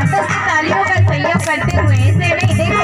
हाथों से तालियों का सहयोग करते हुए ऐसे नहीं, देखो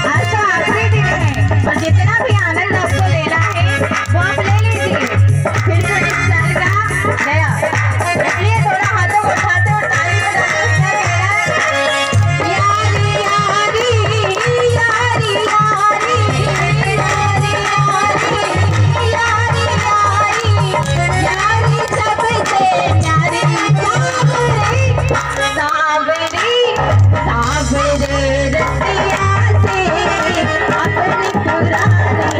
आज तो आखिरी दिन है और जितना भी आनंद आपको लेना है वो आप ले लीजिए। फिर जो इस साल का गया, इसलिए थोड़ा हाथों को उठाते और ताली बजाते यारी यारी यारी यारी यारी यारी यारी यारी सबसे प्यारी सावरी सावरे रतिया से अपनी पुरानी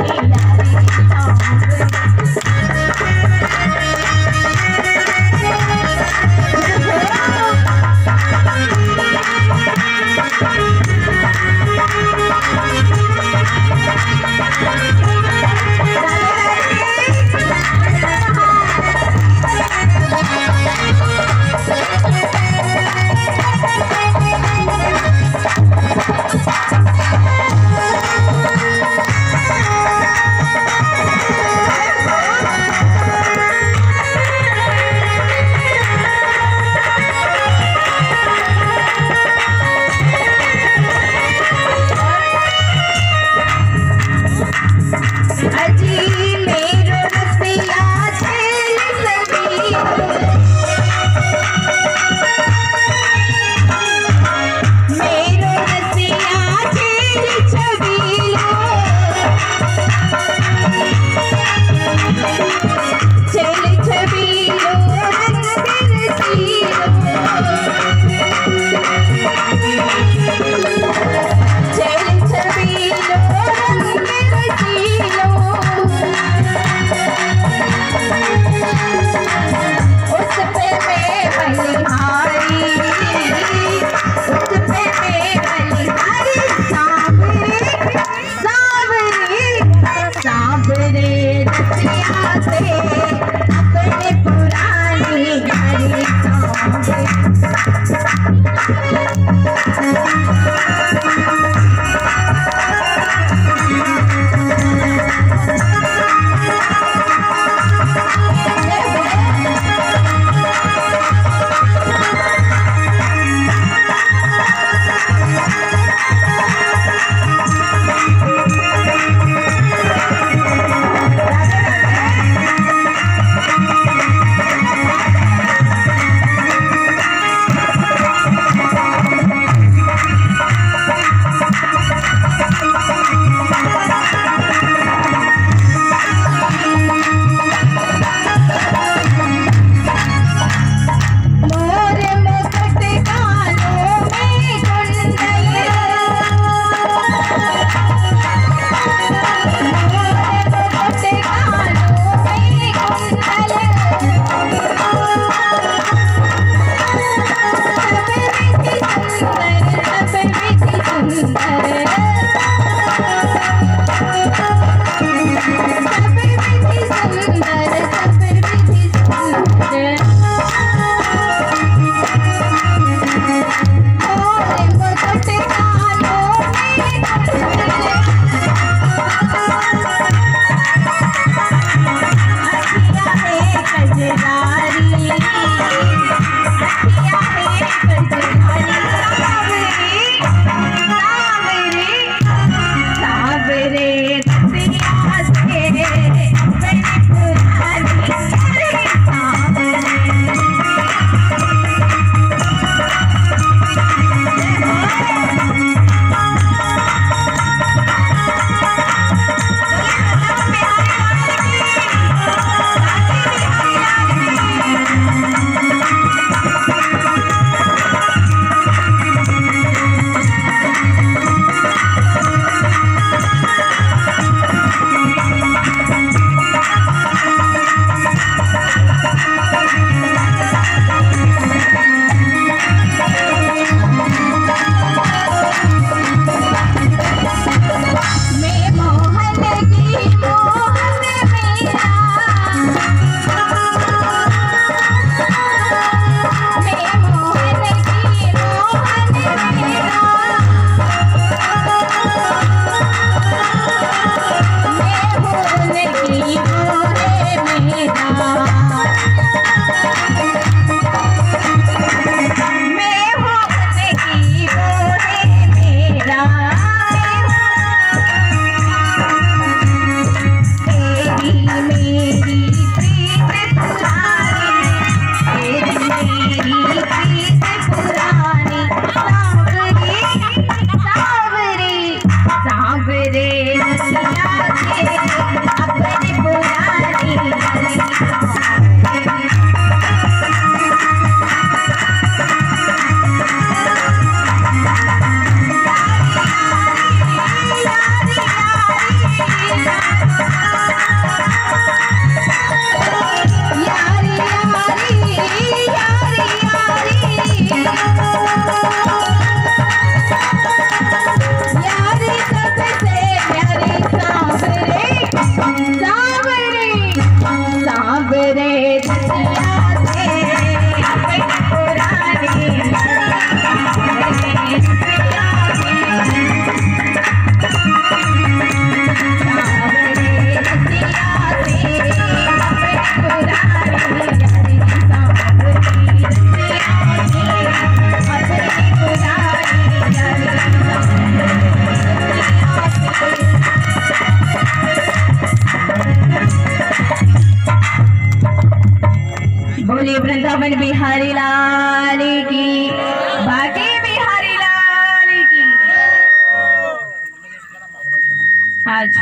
आज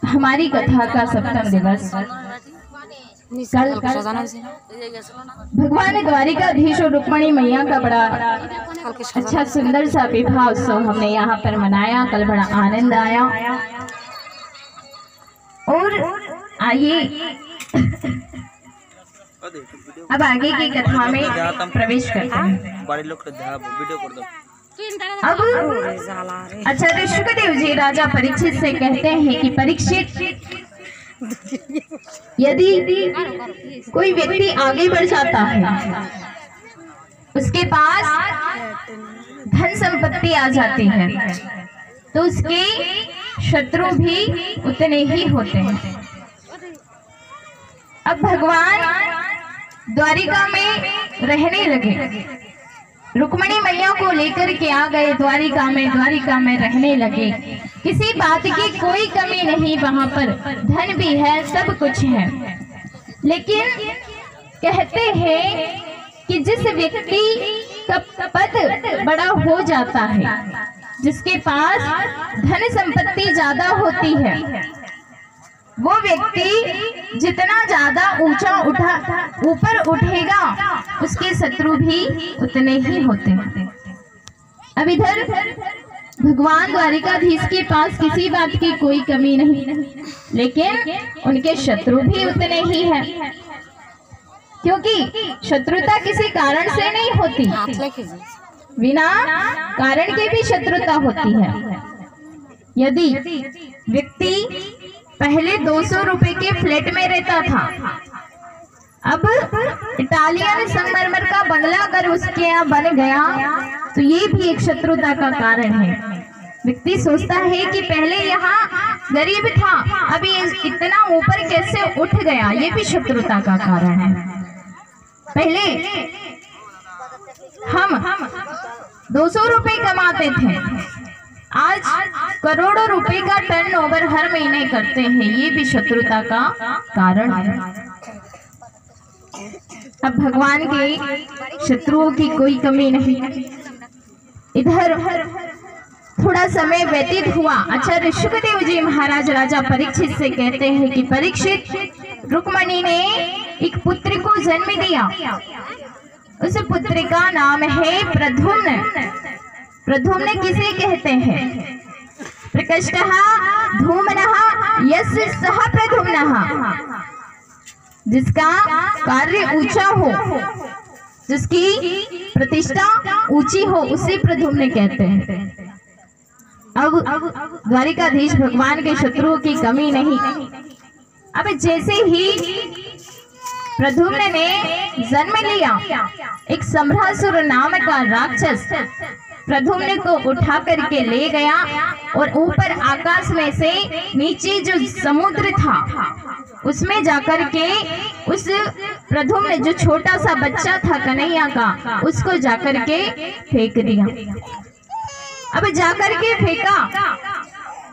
हमारी कथा का सप्तम दिवस कल भगवान द्वारिकाधीश और रुक्मिणी मैया का बड़ा अच्छा सुंदर सा विवाह उत्सव हमने यहाँ पर मनाया। कल बड़ा आनंद आया। और आइए अब आगे की कथा में प्रवेश करते हैं। अब आचार्य शुकदेव जी राजा परीक्षित से कहते हैं कि परीक्षित, यदि कोई व्यक्ति आगे बढ़ जाता है, उसके पास धन संपत्ति आ जाती है, तो उसके शत्रु भी उतने ही होते हैं। अब भगवान द्वारिका में रहने लगे, रुक्मिणी मैया को लेकर के आ गए द्वारिका में रहने लगे। किसी बात की कोई कमी नहीं, वहां पर धन भी है, सब कुछ है। लेकिन कहते हैं कि जिस व्यक्ति का पद बड़ा हो जाता है, जिसके पास धन संपत्ति ज्यादा होती है, वो व्यक्ति जितना ज्यादा ऊपर उठेगा, उसके शत्रु भी उतने ही होते हैं। अब इधर भगवान द्वारिकाधीश के पास किसी बात की कोई कमी नहीं, लेकिन उनके शत्रु भी उतने ही हैं, क्योंकि शत्रुता किसी कारण से नहीं होती, बिना कारण के भी शत्रुता होती है। यदि व्यक्ति पहले 200 रुपए के फ्लैट में रहता था, अब इटालियन संगमरमर का बंगला अगर उसके यहाँ बन गया, तो ये भी एक शत्रुता का कारण है। व्यक्ति सोचता है कि पहले यहाँ गरीब था, अभी इतना ऊपर कैसे उठ गया, ये भी शत्रुता का कारण है। पहले हम 200 रुपए कमाते थे, आज करोड़ों रुपए का टर्नओवर हर महीने करते हैं, ये भी शत्रुता का कारण है। अब भगवान के शत्रुओं की कोई कमी नहीं। इधर थोड़ा समय व्यतीत हुआ। आचार्य शुकदेव जी महाराज राजा परीक्षित से कहते हैं कि परीक्षित, रुक्मिणी ने एक पुत्र को जन्म दिया। उस पुत्र का नाम है प्रद्युम्न। प्रद्युम्न किसे कहते हैं? प्रकृष्टः धूमनः यस्य सः प्रद्युम्नः, जिसका कार्य ऊंचा हो, जिसकी प्रतिष्ठा ऊंची हो, उसे प्रद्युम्न कहते हैं। अब द्वारिकाधीश भगवान के शत्रुओं की कमी नहीं। अब जैसे ही प्रद्युम्न ने जन्म लिया, एक सम्भ्रासुर नाम का राक्षस प्रद्युम्न को उठा करके ले गया और ऊपर आकाश में से नीचे जो समुद्र था, उसमें जाकर के उस प्रद्युम्न जो छोटा सा बच्चा था कन्हैया का, उसको जाकर के फेंक दिया। अब जाकर के फेंका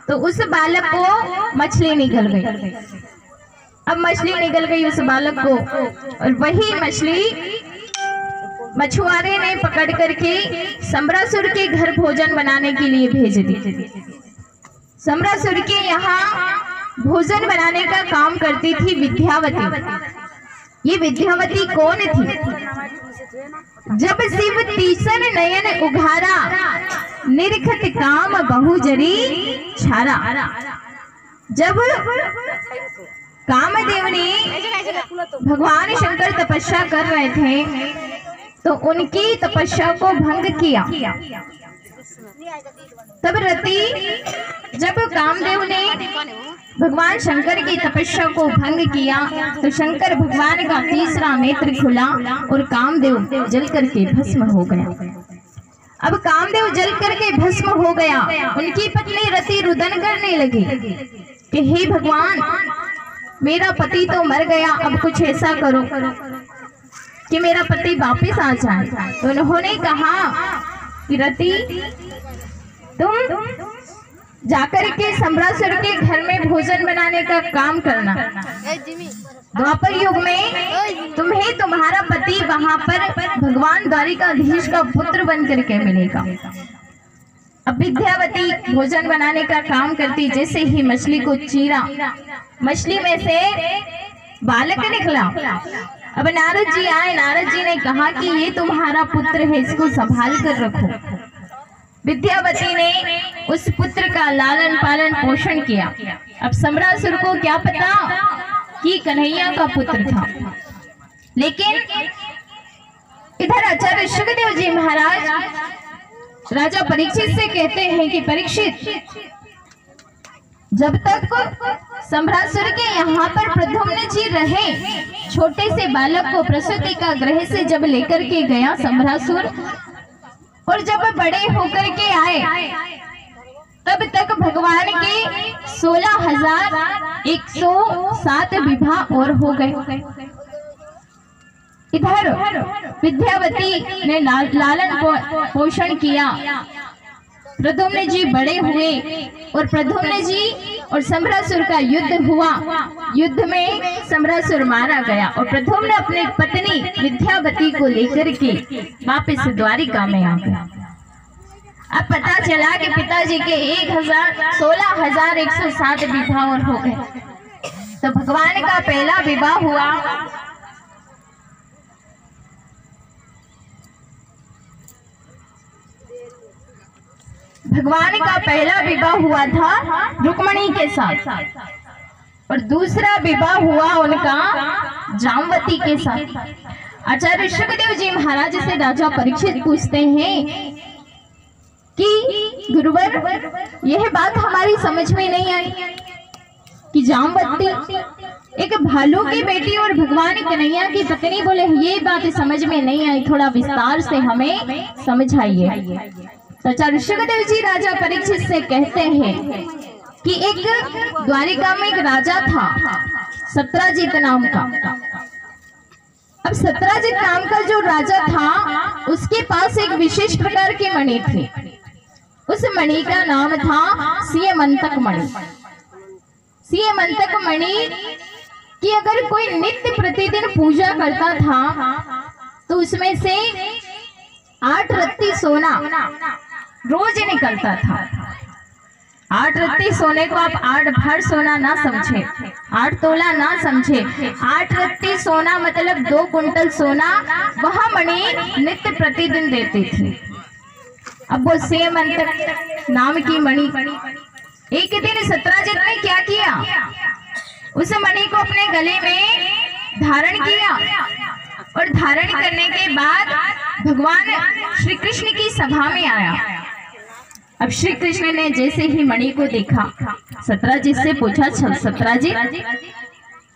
तो उस बालक को मछली निकल गई। अब मछली निकल गई उस बालक को, और वही मछली मछुआरे ने पकड़ करके सम्भ्रासुर के घर भोजन बनाने के लिए भेज दी। सम्भ्रासुर के यहाँ भोजन बनाने का काम करती थी विद्यावती। ये विद्यावती कौन थी? जब शिव तीसन नयन उघारा, निरखत काम बहुजरी छारा। जब कामदेव ने भगवान शंकर तपस्या कर रहे थे, तो उनकी तपस्या को भंग किया। तब रति, जब कामदेव ने भगवान शंकर की तपस्या को भंग किया, तो शंकर भगवान का तीसरा नेत्र खुला और कामदेव जल करके भस्म हो गया। अब कामदेव जल करके भस्म हो गया। उनकी पत्नी रति रुदन करने लगी कि हे भगवान, मेरा पति तो मर गया, अब कुछ ऐसा करो कि मेरा पति वापस आ जाए। तो उन्होंने कहा कि रति, तुम जाकर के सम्भ्रासुर के घर में भोजन बनाने का काम करना। द्वापर युग में तुम्हें तुम्हारा पति वहां पर भगवान द्वारिकाधीश का पुत्र बन करके मिलेगा। अब विद्यावती भोजन बनाने का काम करती, जैसे ही मछली को चीरा, मछली में से बालक निकला। अब नारद जी आए, नारद जी ने कहा कि ये तुम्हारा पुत्र है, इसको संभाल कर रखो। विद्यावती ने उस पुत्र का लालन पालन पोषण किया। अब सम्रासुर को क्या पता कि कन्हैया का पुत्र था, लेकिन इधर आचार्य शुकदेव जी महाराज राजा परीक्षित से कहते हैं कि परीक्षित, जब तक सम्रासुर के यहाँ पर प्रद्युम्न जी रहे, छोटे से बालक को प्रसूति का गृह से जब लेकर के गया सम्रासुर, और जब बड़े होकर के आए तब तक भगवान के 16,107 विवाह और हो गए। इधर विद्यावती ने लालन पोषण किया, प्रद्युम्न जी बड़े हुए और प्रद्युम्न जी और सम्रासुर का युद्ध हुआ। युद्ध में सम्रासुर मारा गया और प्रद्युम्न अपनी पत्नी विद्यावती को लेकर के वापस द्वारिका में आ गया। अब पता चला कि पिताजी के 16,107 विवाह और हो गए। तो भगवान का पहला विवाह हुआ था रुक्मिणी के साथ, और दूसरा विवाह हुआ उनका जामवती के साथ। आचार्य शुकदेव जी महाराज से राजा परीक्षित पूछते हैं कि गुरुवर, यह बात हमारी समझ में नहीं आई कि जामवती एक भालू की बेटी और भगवान कन्हैया की पत्नी, बोले ये बात समझ में नहीं आई, थोड़ा विस्तार से हमें समझाइए। आचार्य शुकदेव जी राजा परीक्षित से कहते हैं कि एक द्वारिका में एक राजा था सत्राजित नाम का। अब सत्राजित नाम का जो राजा था, उसके पास एक विशेष प्रकार के मणि थे। उस मणि का नाम था सीयमंतक मणि। सीयमंतक मणि की अगर कोई नित्य प्रतिदिन पूजा करता था तो उसमें से 8 रत्ती सोना रोज निकलता था। 8 रत्ती सोने को आप 8 भर सोना ना समझे, 8 तोला ना समझे। 8 रत्ती सोना मतलब 2 कुंटल सोना वह मणि नित्य प्रतिदिन देती थी। अब वो सीयमंतक नाम की मणि, एक दिन सत्राजित ने क्या किया, उस मणि को अपने गले में धारण किया, और धारण करने के बाद भगवान श्री कृष्ण की सभा में आया। अब श्री कृष्ण ने जैसे ही मणि को देखा, सत्राजित से पूछा, सत्राजित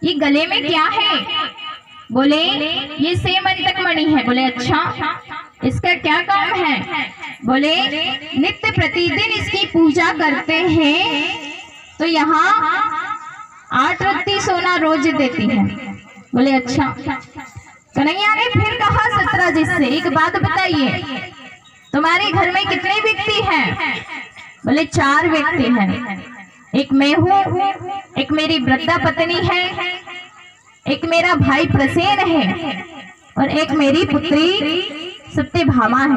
ये गले में क्या है? बोले ये सीयमंतक मणि है। बोले अच्छा, इसका क्या काम है? बोले नित्य प्रतिदिन इसकी पूजा करते हैं तो यहाँ 8 रत्ती सोना रोज देती है। बोले अच्छा। कन्हैया ने फिर कहा सत्राजित से, एक बात बताइए, तुम्हारे घर में कितने व्यक्ति हैं? बोले 4 व्यक्ति हैं, एक मैं हूँ, एक मेरी वृद्धा पत्नी है, एक मेरा भाई प्रसेन है, और एक मेरी पुत्री सत्यभामा है।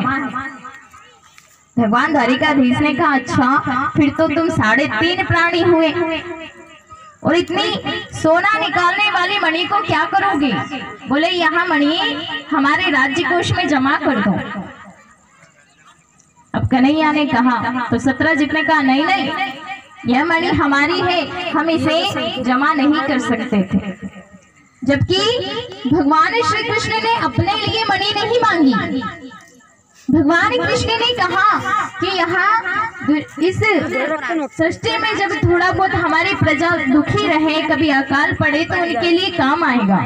भगवान द्वारिकाधीश ने कहा अच्छा, फिर तो तुम 3.5 प्राणी हुए, और इतनी सोना निकालने वाली मणि को क्या करोगे? बोले यहाँ मणि हमारे राज्य कोष में जमा कर दो। अब कन्हैया ने कहा, तो सत्राजित ने कहा नहीं नहीं, यह मणि हमारी है, हम इसे जमा नहीं कर सकते थे। जबकि भगवान श्री कृष्ण ने अपने लिए मणि नहीं मांगी। भगवान कृष्ण ने कहा कि यहाँ इस सृष्टि में जब थोड़ा बहुत हमारी प्रजा दुखी रहे, कभी अकाल पड़े तो उनके लिए काम आएगा,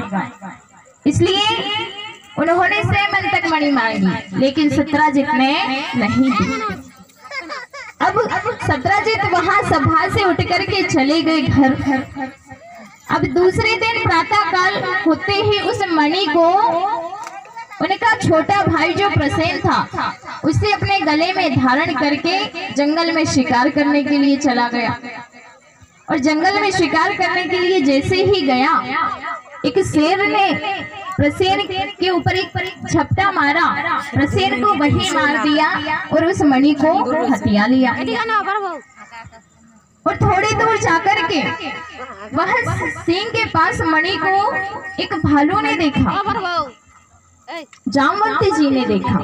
इसलिए उन्होंने सीयमंतक मणि मांगी, लेकिन सत्राजित ने नहीं दी। अब सत्राजित वहां सभा से उठ करके चले गए घर। अब दूसरे दिन प्रातः काल होते ही उस मणि को उनका छोटा भाई जो प्रसेन था, उसे अपने गले में धारण करके जंगल में शिकार करने के लिए चला गया। और जंगल में शिकार करने के लिए जैसे ही गया एक शेर ने प्रसेन के ऊपर एक झपटा मारा, प्रसेन को वही मार दिया और उस मणि को हथिया लिया। और थोड़ी दूर जाकर के वह सिंह के पास मणि को एक भालू ने देखा, जामवंती जी ने देखा।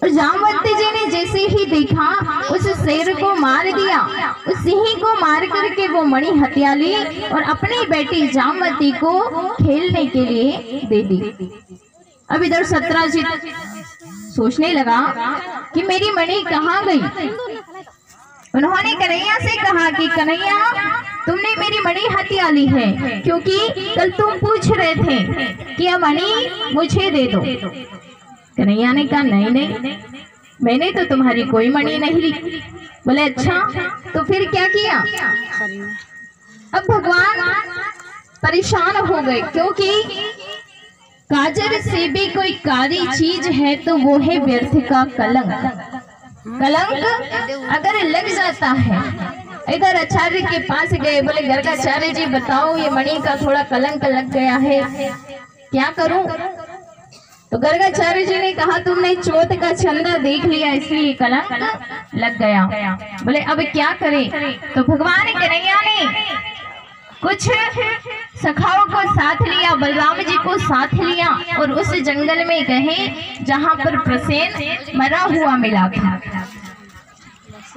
और जामवंती जी ने जैसे ही देखा उस शेर को मार दिया, उस सिंह को मार करके वो मणि हथिया ली और अपनी बेटी जामवंती को खेलने के लिए दे दी। अब इधर सत्राजित सोचने लगा कि मेरी मणि कहाँ गई। उन्होंने कन्हैया से कहा कि कन्हैया, तुमने मेरी मणि हथिया ली है, क्योंकि कल तुम पूछ रहे थे कि यह मणि मुझे दे दो। कन्हैया ने कहा नहीं नहीं, मैंने तो तुम्हारी कोई मणि नहीं ली। बोले अच्छा, तो फिर क्या किया। अब भगवान परेशान हो गए, क्योंकि काजर से भी कोई कारी चीज है तो वो है व्यर्थ का कलंक। कलंक अगर लग जाता है, इधर आचार्य के पास गए, बोले गर्गाचार्य जी बताओ, ये मणि का थोड़ा कलंक लग गया है, क्या करूं। तो गर्गाचार्य जी ने कहा तुमने चौथ का चंदा देख लिया इसलिए कलंक लग गया। बोले अब क्या करें। तो भगवान कन्हैया ने कुछ सखाओं को साथ लिया, बलराम जी को साथ लिया और उस जंगल में गए जहां पर प्रसेन मरा हुआ मिला था।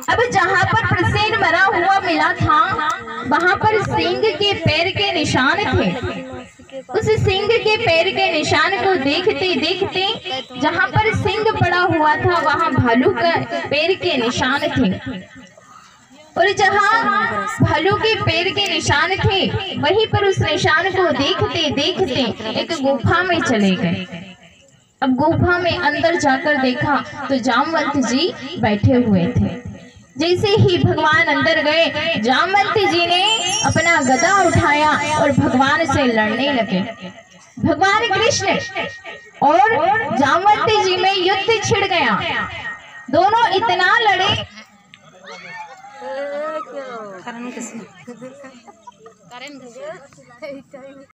अब जहां पर प्रसेन मरा हुआ मिला था वहां पर सिंह के पैर के निशान थे। उस सिंह के पैर के निशान को देखते देखते जहां पर सिंह पड़ा हुआ था वहां भालू का पैर के निशान थे, और जहां भालू के पैर के निशान थे वहीं पर उस निशान को देखते देखते एक गुफा में चले गए। अब गुफा में अंदर जाकर देखा तो जामवंत जी बैठे हुए थे। जैसे ही भगवान अंदर गए, जामवंती जी ने अपना गदा उठाया और भगवान से लड़ने लगे। भगवान कृष्ण और जामवंती जी में युद्ध छिड़ गया। दोनों इतना लड़े,